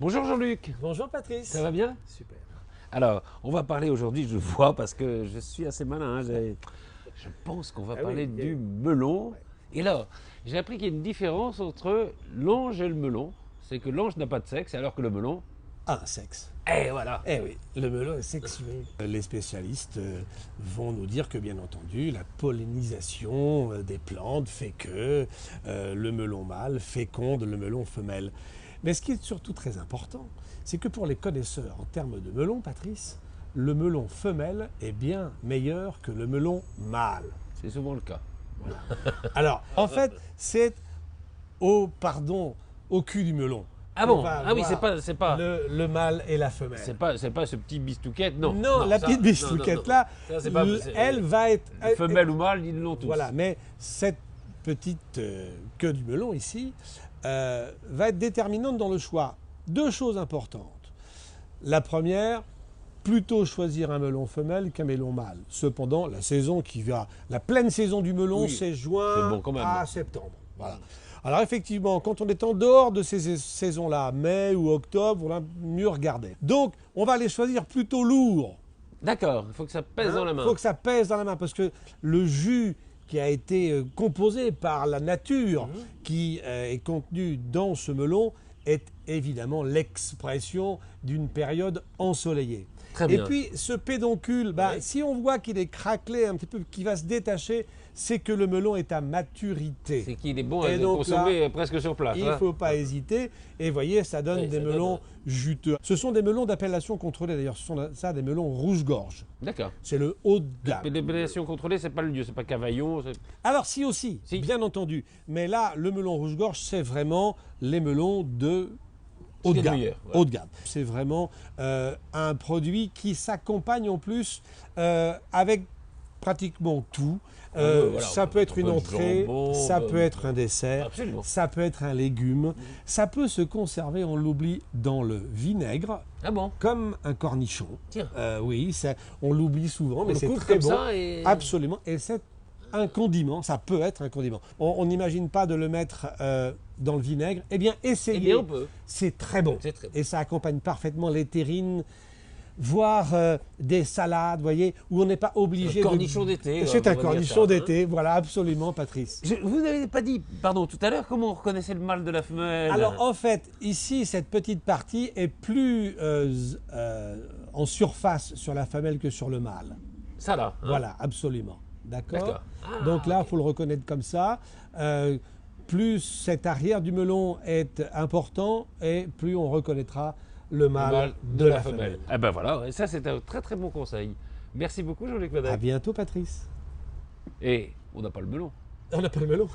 Bonjour Jean-Luc, Bonjour Patrice. ça va bien? Super. Alors, on va parler aujourd'hui, je vois, parce que je suis assez malin, hein, je pense qu'on va parler oui, du melon. Ouais. Et là, j'ai appris qu'il y a une différence entre l'ange et le melon. C'est que l'ange n'a pas de sexe, alors que le melon... Un sexe. Eh voilà. Eh oui, le melon est sexué. Les spécialistes vont nous dire que bien entendu, la pollinisation des plantes fait que le melon mâle féconde le melon femelle. Mais ce qui est surtout très important, c'est que pour les connaisseurs en termes de melon, Patrice, le melon femelle est bien meilleur que le melon mâle. C'est souvent le cas. Alors, en fait, c'est au cul du melon. Ah bon? On va Ah oui, voir c'est pas... le mâle et la femelle. C'est pas ce petit bistouquette, non. Non, la ça, petite non, bistouquette non. là, Ça, c'est pas- elle va être... Femelle ou mâle, ils l'ont tous. Voilà, mais cette petite queue du melon ici va être déterminante dans le choix. Deux choses importantes. La première, plutôt choisir un melon femelle qu'un melon mâle. Cependant, la pleine saison du melon, Oui, c'est juin c'est bon quand même. à septembre. Voilà. Alors effectivement, quand on est en dehors de ces saisons-là, mai ou octobre, on va mieux regarder. Donc, on va les choisir plutôt lourds. D'accord, il faut que ça pèse dans la Il main. faut que ça pèse dans la main parce que le jus qui a été composé par la nature, qui est contenu dans ce melon, est évidemment l'expression d'une période ensoleillée. Très Et bien. puis ce pédoncule, Ouais. si on voit qu'il est craquelé un petit peu, qu'il va se détacher, c'est que le melon est à maturité. C'est qu'il est bon à Et donc consommer presque sur place. Il ne hein. faut pas hésiter. Et voyez, ça donne Oui, des ça donne- melons juteux. Ce sont des melons d'appellation contrôlée d'ailleurs. Ce sont ça des melons rouge-gorge. D'accord. C'est le haut de gamme. L'épellation contrôlée, c'est pas le lieu, c'est pas Cavaillon. Alors si aussi, Si. bien entendu. Mais là, le melon rouge-gorge, c'est vraiment les melons de haut de C'est gamme. meilleur, voilà. Haut de gamme. C'est vraiment un produit qui s'accompagne en plus avec pratiquement tout. Voilà, Ça peut être une un peu de entrée, jambon, ça peut être un dessert, Absolument. ça peut être un légume, ça peut se conserver, on l'oublie, dans le vinaigre, Ah bon? comme un cornichon. Tiens. Oui, on l'oublie souvent, mais le c'est coupe très comme bon. ça et- Absolument. Et c'est un condiment, ça peut être un condiment. On n'imagine pas de le mettre dans le vinaigre. Eh bien, essayez. Eh bien, on peut. C'est très bon. C'est très bon. Et ça accompagne parfaitement les terrines, voire des salades, voyez, où on n'est pas obligé cornichon d'été, C'est on un va dire cornichon ça, d'été, voilà, absolument, Patrice. Vous n'avez pas dit, pardon, tout à l'heure, comment on reconnaissait le mâle de la femelle? Alors en fait, ici, cette petite partie est plus en surface sur la femelle que sur le mâle. Ça là. hein. Voilà, absolument. D'accord. D'accord. Ah, Donc là, il faut le reconnaître comme ça. Plus cet arrière du melon est important et plus on reconnaîtra le Le mâle, mâle de la femelle. Eh ben voilà, ouais, ça c'est un très très bon conseil. Merci beaucoup Jean-Luc À Madec. bientôt, Patrice. Et on n'a pas le melon. On n'a pas le melon.